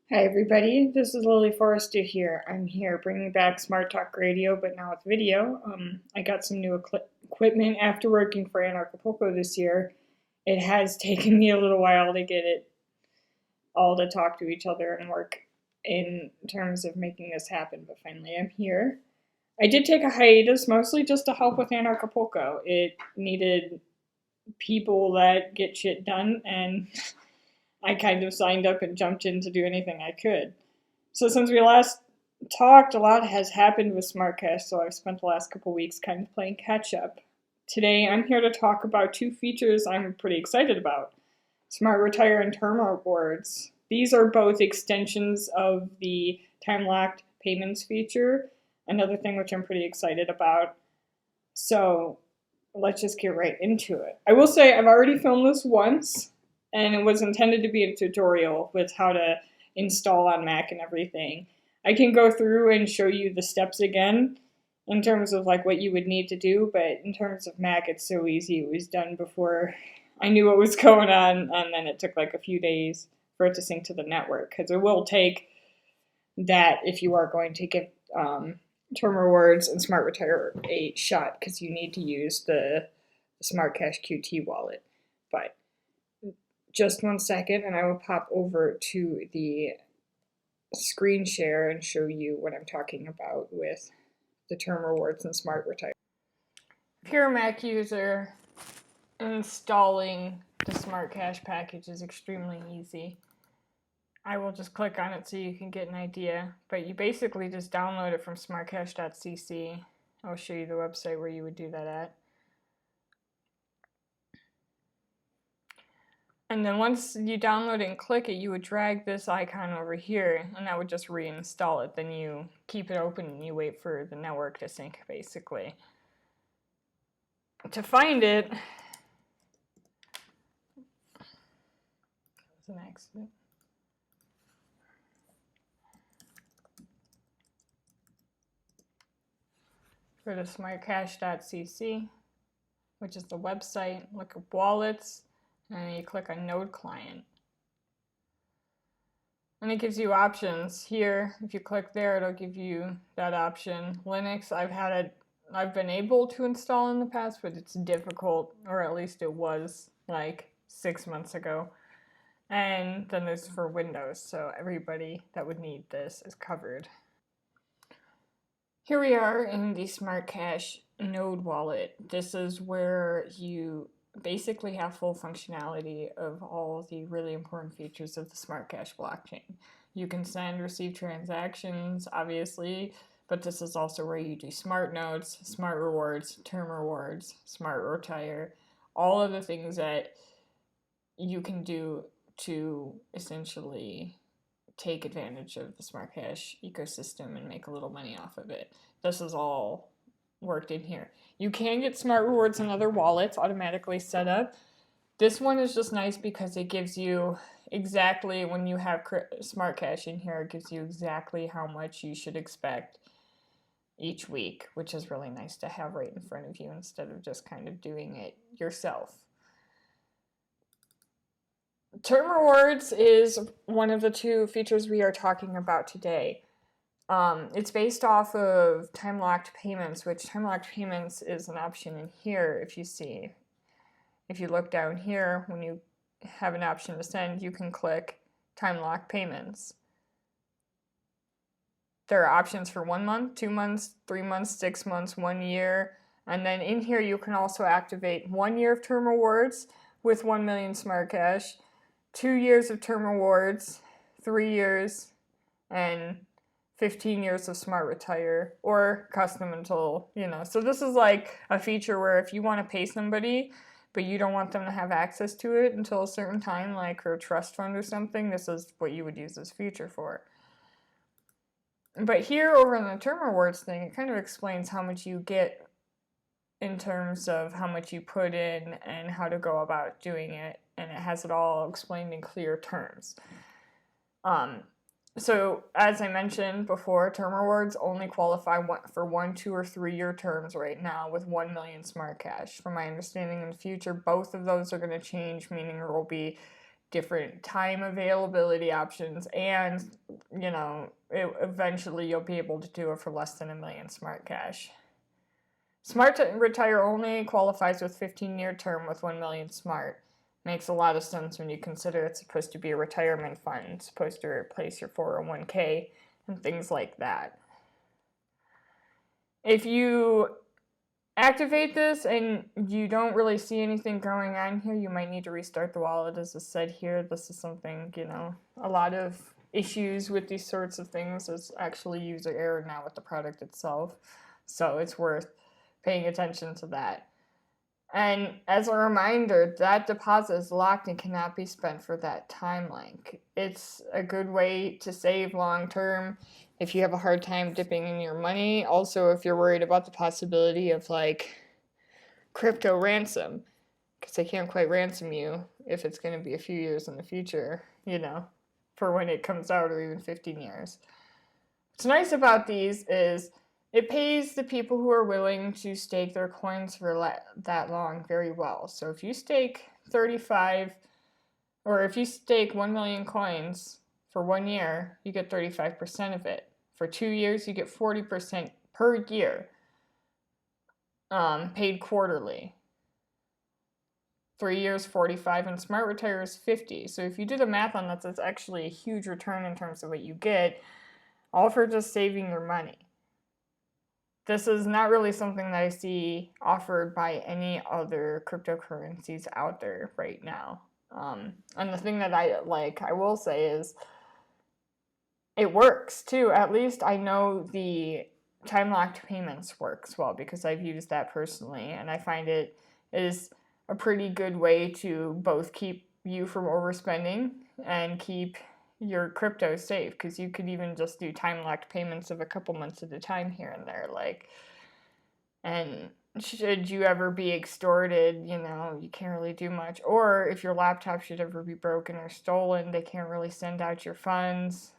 Hi everybody, this is Lily Forrester here. I'm here bringing back Smart Talk Radio, but now with video. I got some new equipment after working for Anarchapulco this year. It has taken me a little while to get it all to talk to each other and work in terms of making this happen, but finally I'm here. I did take a hiatus, mostly just to help with Anarchapulco. It needed people that get shit done, and I kind of signed up and jumped in to do anything I could. So since we last talked, a lot has happened with SmartCash, so I've spent the last couple weeks kind of playing catch up. Today, I'm here to talk about two features I'm pretty excited about: SmartRetire and TermRewards. These are both extensions of the time-locked payments feature, another thing which I'm pretty excited about. So let's just get right into it. I will say I've already filmed this once, and it was intended to be a tutorial with how to install on Mac and everything. I can go through and show you the steps again in terms of like what you would need to do, but in terms of Mac, it's so easy. It was done before I knew what was going on, and then it took like a few days for it to sync to the network, because it will take that if you are going to give TermRewards and SmartRetire a shot, because you need to use the SmartCash QT wallet. But just 1 second, and I will pop over to the screen share and show you what I'm talking about with the TermRewards and SmartRetire. If you're a Mac user, installing the SmartCash package is extremely easy. I will just click on it so you can get an idea, but you basically just download it from smartcash.cc. I'll show you the website where you would do that at. And then once you download it and click it, you would drag this icon over here, and that would just reinstall it. Then you keep it open and you wait for the network to sync, basically. To find it, that was an accident. Go to smartcash.cc, which is the website, look up wallets, and then you click on Node Client. And it gives you options here. If you click there, it'll give you that option. Linux, I've been able to install in the past, but it's difficult, or at least it was like 6 months ago. And then there's for Windows, so everybody that would need this is covered. Here we are in the SmartCash node wallet. This is where you basically have full functionality of all the really important features of the SmartCash blockchain. You can send, receive transactions, obviously, but this is also where you do smart notes, smart rewards, term rewards, smart retire, all of the things that you can do to essentially take advantage of the SmartCash ecosystem and make a little money off of it. This is all worked in here. You can get smart rewards and other wallets automatically set up. This one is just nice because it gives you exactly, when you have SmartCash in here, it gives you exactly how much you should expect each week, which is really nice to have right in front of you instead of just kind of doing it yourself. Term rewards is one of the two features we are talking about today. It's based off of time-locked payments, which time-locked payments is an option in here. If you look down here, when you have an option to send, you can click time-locked payments. There are options for 1 month, 2 months, 3 months, 6 months, 1 year. And then in here, you can also activate 1 year of term rewards with 1 million SmartCash, 2 years of term rewards, 3 years, and 15 years of SmartRetire, or custom until, So this is like a feature where if you want to pay somebody, but you don't want them to have access to it until a certain time, like for a trust fund or something, this is what you would use this feature for. But here over in the term rewards thing, it kind of explains how much you get in terms of how much you put in and how to go about doing it, and it has it all explained in clear terms. So as I mentioned before, term rewards only qualify for 1, 2, or 3 year terms right now with 1 million SmartCash. From my understanding, in the future, both of those are going to change, meaning there will be different time availability options, and eventually you'll be able to do it for less than $1 million SmartCash. SmartRetire only qualifies with 15-year term with 1 million Smart. Makes a lot of sense when you consider it's supposed to be a retirement fund, supposed to replace your 401k and things like that. If you activate this and you don't really see anything going on here, you might need to restart the wallet. As I said here, this is something, a lot of issues with these sorts of things is actually user error, not with the product itself. So it's worth paying attention to that. And as a reminder, that deposit is locked and cannot be spent for that time length. It's a good way to save long term if you have a hard time dipping in your money. Also, if you're worried about the possibility of crypto ransom, because they can't quite ransom you if it's going to be a few years in the future, for when it comes out, or even 15 years. What's nice about these is it pays the people who are willing to stake their coins for that long very well. So if you stake 35, or if you stake 1 million coins for 1 year, you get 35% of it. For 2 years, you get 40% per year, paid quarterly. 3 years, 45, and SmartRetire is 50. So if you do the math on that, that's actually a huge return in terms of what you get, all for just saving your money. This is not really something that I see offered by any other cryptocurrencies out there right now. And the thing that I will say is it works too. At least I know the time-locked payments works well because I've used that personally, and I find it is a pretty good way to both keep you from overspending and keep your crypto safe, because you could even just do time-locked payments of a couple months at a time here and there, and should you ever be extorted, you can't really do much. Or if your laptop should ever be broken or stolen, they can't really send out your funds,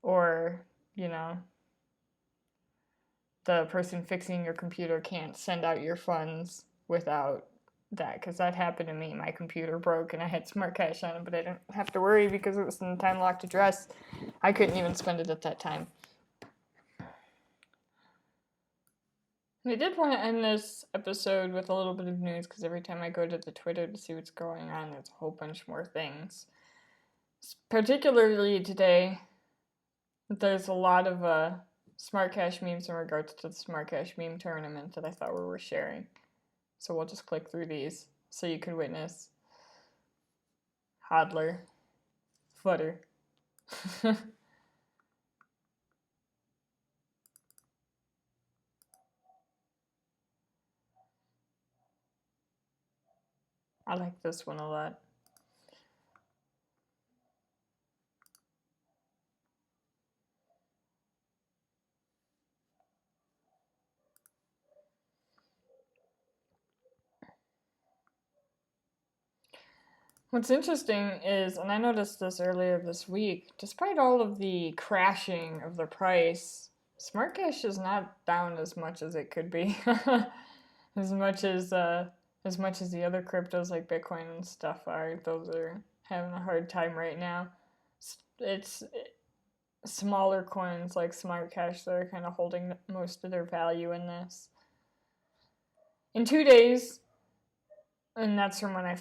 or the person fixing your computer can't send out your funds without that, because that happened to me. My computer broke and I had SmartCash on it, but I didn't have to worry because it was in the time locked address. I couldn't even spend it at that time. And I did want to end this episode with a little bit of news, because every time I go to the Twitter to see what's going on, there's a whole bunch more things. Particularly today, there's a lot of SmartCash memes in regards to the SmartCash meme tournament that I thought we were sharing. So we'll just click through these so you can witness. Hodler. Footer. I like this one a lot. What's interesting is, and I noticed this earlier this week, despite all of the crashing of the price, SmartCash is not down as much as it could be. as much as the other cryptos like Bitcoin and stuff are. Those are having a hard time right now. It's smaller coins like SmartCash that are kind of holding most of their value in this. In 2 days, and that's from when I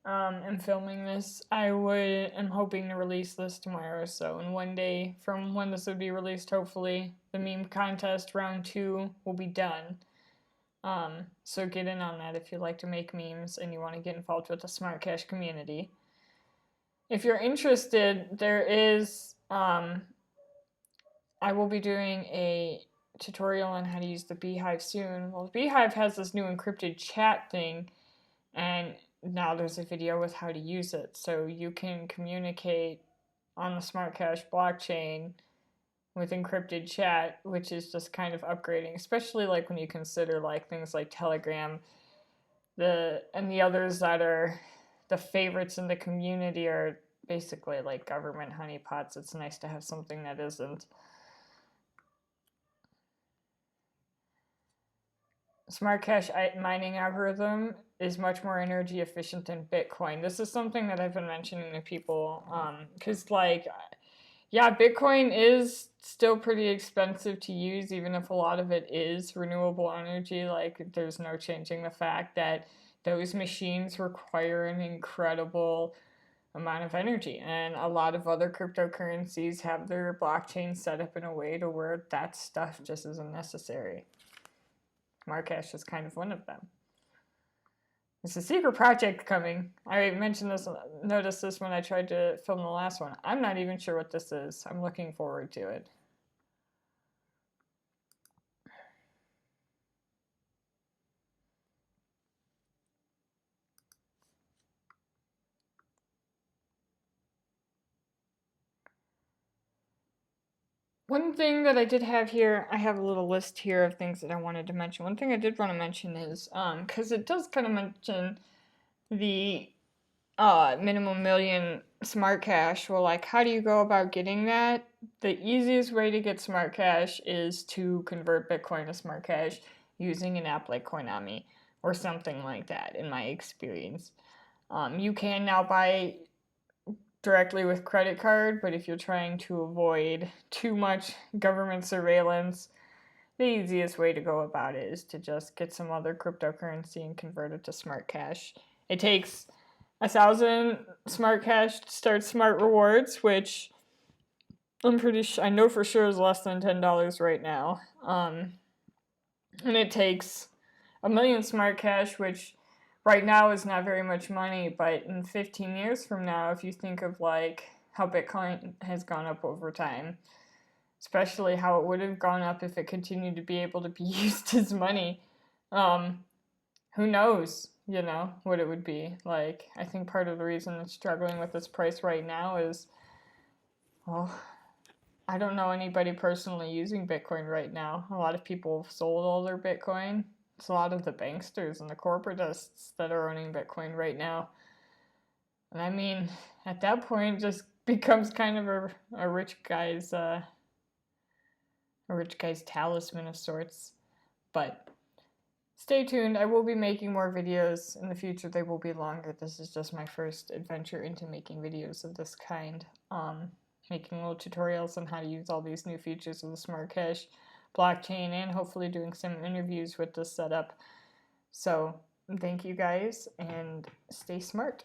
am filming this, I'm hoping to release this tomorrow. So in 1 day from when this would be released, hopefully the meme contest round 2 will be done. So get in on that if you like to make memes and you want to get involved with the SmartCash community. If you're interested, there is I will be doing a tutorial on how to use the Beehive soon. Well, the Beehive has this new encrypted chat thing, and now there's a video with how to use it. So you can communicate on the SmartCash blockchain with encrypted chat, which is just kind of upgrading, especially when you consider things like Telegram, and the others that are the favorites in the community are basically like government honeypots. It's nice to have something that isn't. SmartCash mining algorithm is much more energy efficient than Bitcoin. This is something that I've been mentioning to people because, like, yeah, Bitcoin is still pretty expensive to use, even if a lot of it is renewable energy. Like, there's no changing the fact that those machines require an incredible amount of energy. And a lot of other cryptocurrencies have their blockchain set up in a way to where that stuff just isn't necessary. SmartCash is kind of one of them. There's a secret project coming. I mentioned this, noticed this when I tried to film the last one. I'm not even sure what this is. I'm looking forward to it. One thing that I did have here, I have a little list here of things that I wanted to mention. One thing I did want to mention is, because it does kind of mention the minimum million SmartCash. Well, like, how do you go about getting that? The easiest way to get SmartCash is to convert Bitcoin to SmartCash using an app like Coinami or something like that, in my experience. You can now buy directly with credit card, but if you're trying to avoid too much government surveillance, the easiest way to go about it is to just get some other cryptocurrency and convert it to SmartCash. It takes 1,000 SmartCash to start SmartRewards, which I know for sure is less than $10 right now. And it takes 1,000,000 SmartCash, which right now is not very much money, but in 15 years from now, if you think of like how Bitcoin has gone up over time, especially how it would have gone up if it continued to be able to be used as money, who knows, you know, what it would be. Like, I think part of the reason it's struggling with its price right now is, well, I don't know anybody personally using Bitcoin right now. A lot of people have sold all their Bitcoin. It's a lot of the banksters and the corporatists that are owning Bitcoin right now. And I mean, at that point, it just becomes kind of a rich guy's talisman of sorts. But stay tuned. I will be making more videos in the future. They will be longer. This is just my first adventure into making videos of this kind. Making little tutorials on how to use all these new features of the SmartCash blockchain, and hopefully doing some interviews with this setup. So thank you guys, and stay smart.